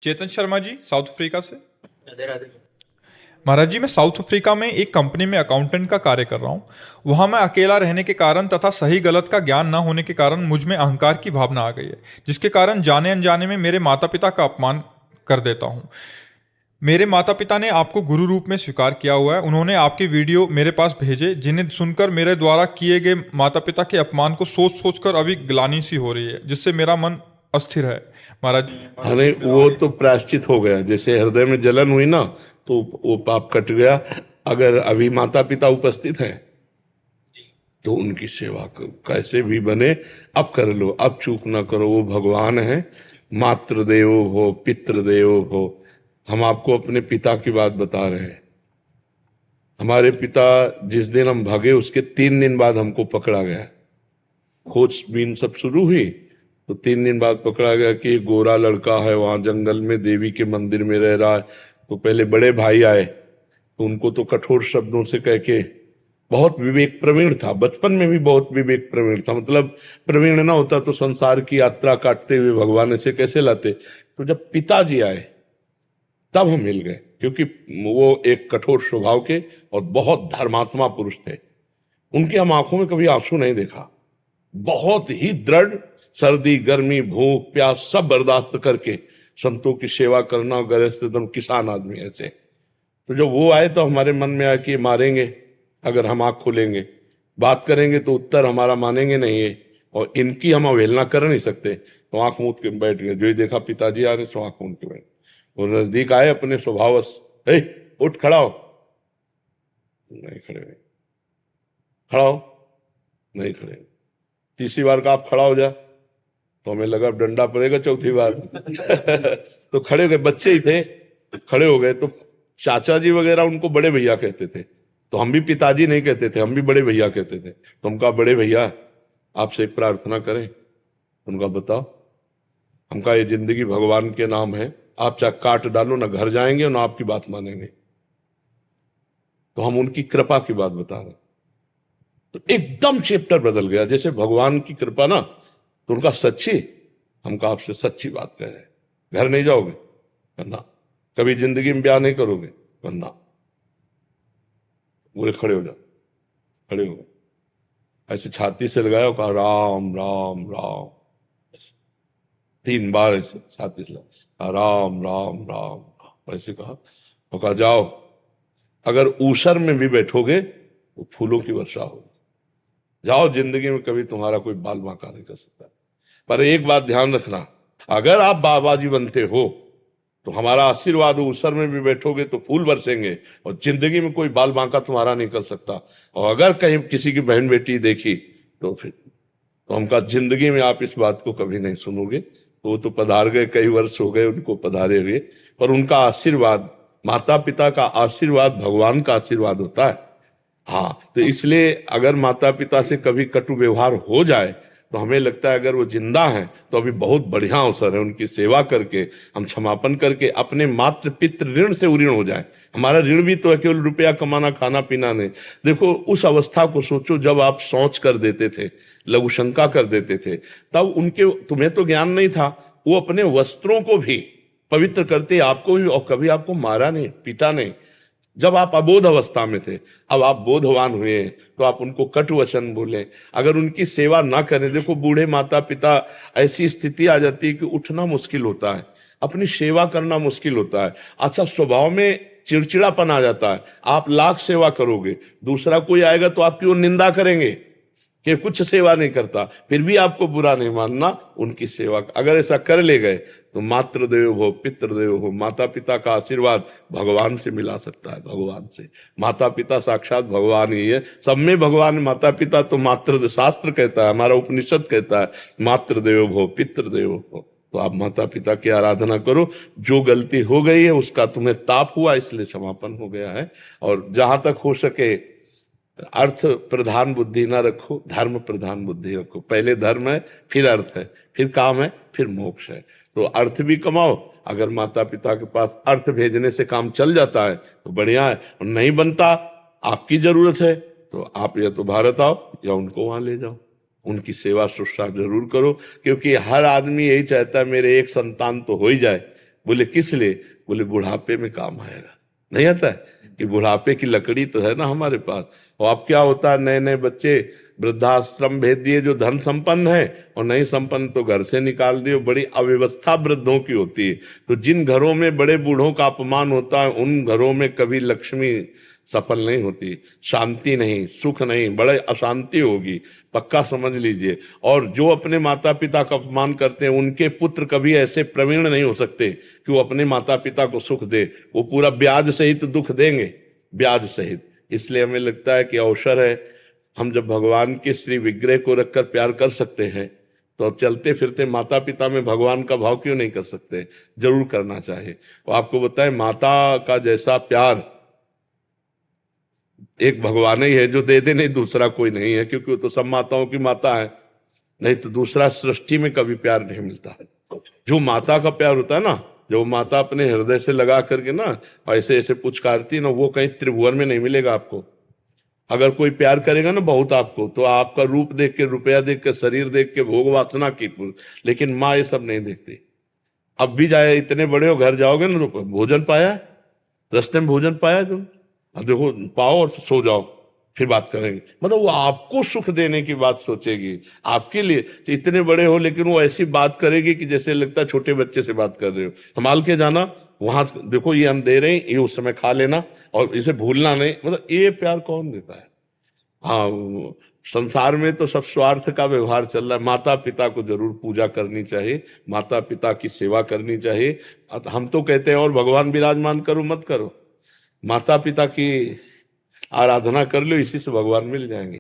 Chetan Sharma ji, south Africa से। राधे राधे। महाराज जी, मैं south Africa में एक कंपनी में अकाउंटेंट का कार्य कर रहा हूँ। वहाँ मैं अकेला रहने के कारण तथा सही गलत का ज्ञान न होने के कारण मुझ में अहंकार की भावना आ गई है, जिसके कारण जाने अनजाने में मेरे माता पिता का अपमान कर देता हूँ। मेरे माता पिता ने आपको गुरु रूप में स्वीकार किया हुआ है। उन्होंने आपके वीडियो मेरे पास भेजे, जिन्हें सुनकर मेरे द्वारा किए गए माता पिता के अपमान को सोच सोच कर अभी ग्लानि सी हो रही है, जिससे मेरा मन अस्थिर है। महाराज जी, अरे वो तो प्रायश्चित हो गया, जैसे हृदय में जलन हुई ना, तो वो पाप कट गया। अगर अभी माता पिता उपस्थित हैं तो उनकी सेवा कैसे भी बने, अब कर लो, अब चूक ना करो। वो भगवान है, मातृदेवो हो पितृदेवो हो। हम आपको अपने पिता की बात बता रहे हैं। हमारे पिता जिस दिन हम भागे उसके 3 दिन बाद हमको पकड़ा गया। खोजबीन सब शुरू हुई तो 3 दिन बाद पकड़ा गया कि एक गोरा लड़का है वहां जंगल में देवी के मंदिर में रह रहा है। तो पहले बड़े भाई आए तो उनको तो कठोर शब्दों से कह के, बहुत विवेक प्रवीण था, बचपन में भी बहुत विवेक प्रवीण था। मतलब प्रवीण ना होता तो संसार की यात्रा काटते हुए भगवान ऐसे कैसे लाते। तो जब पिताजी आए तब हम मिल गए, क्योंकि वो एक कठोर स्वभाव के और बहुत धर्मात्मा पुरुष थे। उनकी हम आंखों में कभी आंसू नहीं देखा। बहुत ही दृढ़, सर्दी गर्मी भूख प्यास सब बर्दाश्त करके संतों की सेवा करना, गृहस्थ एकदम किसान आदमी ऐसे। तो जब वो आए तो हमारे मन में आया कि मारेंगे अगर हम आंख खोलेंगे, बात करेंगे तो उत्तर हमारा मानेंगे नहीं है, और इनकी हम अवहेलना कर नहीं सकते। तो आंख मूंद के बैठ गए। जो ही देखा पिताजी आ रहे सो आंख मूंद के बैठ। वो नजदीक आए, अपने स्वभावश, उठ खड़ा हो, नहीं खड़े हुए। खड़ा हो, नहीं खड़े। तीसरी बार का आप खड़ा हो जा तो हमें लगा डंडा पड़ेगा। चौथी बार तो खड़े हो गए, बच्चे ही थे, खड़े हो गए। तो चाचा जी वगैरह उनको बड़े भैया कहते थे, तो हम भी पिताजी नहीं कहते थे, हम भी बड़े भैया कहते थे। तो हम कहा बड़े भैया आपसे एक प्रार्थना करें। उनका बताओ। हम कहा ये जिंदगी भगवान के नाम है, आप चाहे काट डालो, ना घर जाएंगे ना आपकी बात मानेंगे। तो हम उनकी कृपा की बात बता रहे। तो एकदम चैप्टर बदल गया, जैसे भगवान की कृपा ना। तो उनका सच्ची, हम कहा आपसे सच्ची बात कह रहे हैं, घर नहीं जाओगे करना, कभी जिंदगी में ब्याह नहीं करोगे करना। बोले खड़े हो जाओ। खड़े हो गए, ऐसे छाती से लगाया, कहा राम राम राम। 3 बार ऐसे छाती से लगा, राम राम राम ऐसे कहा। तो कहा जाओ, अगर ऊसर में भी बैठोगे तो फूलों की वर्षा होगी। जाओ, जिंदगी में कभी तुम्हारा कोई बाल बांका नहीं कर सकता। पर एक बात ध्यान रखना, अगर आप बाबा जी बनते हो तो हमारा आशीर्वाद, ऊसर में भी बैठोगे तो फूल बरसेंगे, और जिंदगी में कोई बाल बांका तुम्हारा नहीं कर सकता। और अगर कहीं किसी की बहन बेटी देखी तो फिर तो हम कहा जिंदगी में आप इस बात को कभी नहीं सुनोगे। तो वो तो पधार गए, कई वर्ष हो गए उनको पधारे हुए, पर उनका आशीर्वाद, माता पिता का आशीर्वाद भगवान का आशीर्वाद होता है। हाँ, तो इसलिए अगर माता पिता से कभी कटु व्यवहार हो जाए तो हमें लगता है अगर वो जिंदा हैं तो अभी बहुत बढ़िया अवसर है, उनकी सेवा करके हम क्षमापन करके अपने मातृ पितृ ऋण से उऋण हो जाए। हमारा ऋण भी तो है केवल रुपया कमाना, खाना पीना नहीं। देखो उस अवस्था को सोचो जब आप सोच कर देते थे, लघु शंका कर देते थे, तब उनके, तुम्हें तो ज्ञान नहीं था, वो अपने वस्त्रों को भी पवित्र करते, आपको भी, और कभी आपको मारा नहीं, पीटा नहीं, जब आप अबोध अवस्था में थे। अब आप बोधवान हुए तो आप उनको कटु वचन बोले, अगर उनकी सेवा ना करें। देखो बूढ़े माता पिता, ऐसी स्थिति आ जाती है कि उठना मुश्किल होता है, अपनी सेवा करना मुश्किल होता है। अच्छा, स्वभाव में चिड़चिड़ापन आ जाता है। आप लाख सेवा करोगे, दूसरा कोई आएगा तो आपकी वो निंदा करेंगे कि कुछ सेवा नहीं करता, फिर भी आपको बुरा नहीं मानना उनकी सेवा। अगर ऐसा कर ले गए तो मातृदेव हो पितृदेव हो, माता पिता का आशीर्वाद भगवान से मिला सकता है। भगवान से, माता पिता साक्षात भगवान ही है, सब में भगवान। माता पिता तो मातृ, शास्त्र कहता है, हमारा उपनिषद कहता है मातृदेव हो पितृदेव हो। तो आप माता पिता की आराधना करो। जो गलती हो गई है उसका तुम्हें ताप हुआ, इसलिए क्षमापन हो गया है। और जहां तक हो सके अर्थ प्रधान बुद्धि ना रखो, धर्म प्रधान बुद्धि रखो। पहले धर्म है, फिर अर्थ है, फिर काम है, फिर मोक्ष है। तो अर्थ भी कमाओ। अगर माता पिता के पास अर्थ भेजने से काम चल जाता है तो बढ़िया है, और नहीं बनता, आपकी जरूरत है तो आप या तो भारत आओ या उनको वहां ले जाओ, उनकी सेवा शुश्रूषा जरूर करो। क्योंकि हर आदमी यही चाहता है मेरे एक संतान तो हो ही जाए, बोले किस लिए? बोले बुढ़ापे में काम आएगा। नहीं आता है कि बुढ़ापे की लकड़ी तो है ना हमारे पास। और अब क्या होता है, नए नए बच्चे वृद्धाश्रम भेज दिए जो धन संपन्न है, और नहीं संपन्न तो घर से निकाल दिए। बड़ी अव्यवस्था वृद्धों की होती है। तो जिन घरों में बड़े बूढ़ों का अपमान होता है उन घरों में कभी लक्ष्मी सफल नहीं होती, शांति नहीं, सुख नहीं, बड़े अशांति होगी, पक्का समझ लीजिए। और जो अपने माता पिता का अपमान करते हैं उनके पुत्र कभी ऐसे प्रवीण नहीं हो सकते कि वो अपने माता पिता को सुख दे। वो पूरा ब्याज सहित दुख देंगे, ब्याज सहित। इसलिए हमें लगता है कि अवसर है, हम जब भगवान के श्री विग्रह को रखकर प्यार कर सकते हैं तो चलते फिरते माता पिता में भगवान का भाव क्यों नहीं कर सकते? जरूर करना चाहिए। और आपको बताएं, माता का जैसा प्यार एक भगवान ही है जो दे दे, नहीं दूसरा कोई नहीं है, क्योंकि वो तो सब माताओं की माता है। नहीं तो दूसरा सृष्टि में कभी प्यार नहीं मिलता है। जो माता का प्यार होता है ना, जो माता अपने हृदय से लगा करके ना ऐसे ऐसे पुचकारती है ना, वो कहीं त्रिभुवन में नहीं मिलेगा आपको। अगर कोई प्यार करेगा ना बहुत आपको, तो आपका रूप देख के, रुपया देख के, शरीर देख के, भोग वासना की, लेकिन माँ ये सब नहीं देखती। अब भी जाए, इतने बड़े हो, घर जाओगे ना तो भोजन पाया, रास्ते में भोजन पाया तुम, अब देखो पाओ और सो जाओ, फिर बात करेंगे। मतलब वो आपको सुख देने की बात सोचेगी, आपके लिए। तो इतने बड़े हो लेकिन वो ऐसी बात करेगी कि जैसे लगता है छोटे बच्चे से बात कर रहे हो। संभाल के जाना, वहां देखो ये हम दे रहे हैं, ये उस समय खा लेना और इसे भूलना नहीं। मतलब ये प्यार कौन देता है? हाँ, संसार में तो सब स्वार्थ का व्यवहार चल रहा है। माता पिता को जरूर पूजा करनी चाहिए, माता पिता की सेवा करनी चाहिए। हम तो कहते हैं और भगवान विराजमान करो मत करो, माता पिता की आराधना कर लो, इसी से भगवान मिल जाएंगे।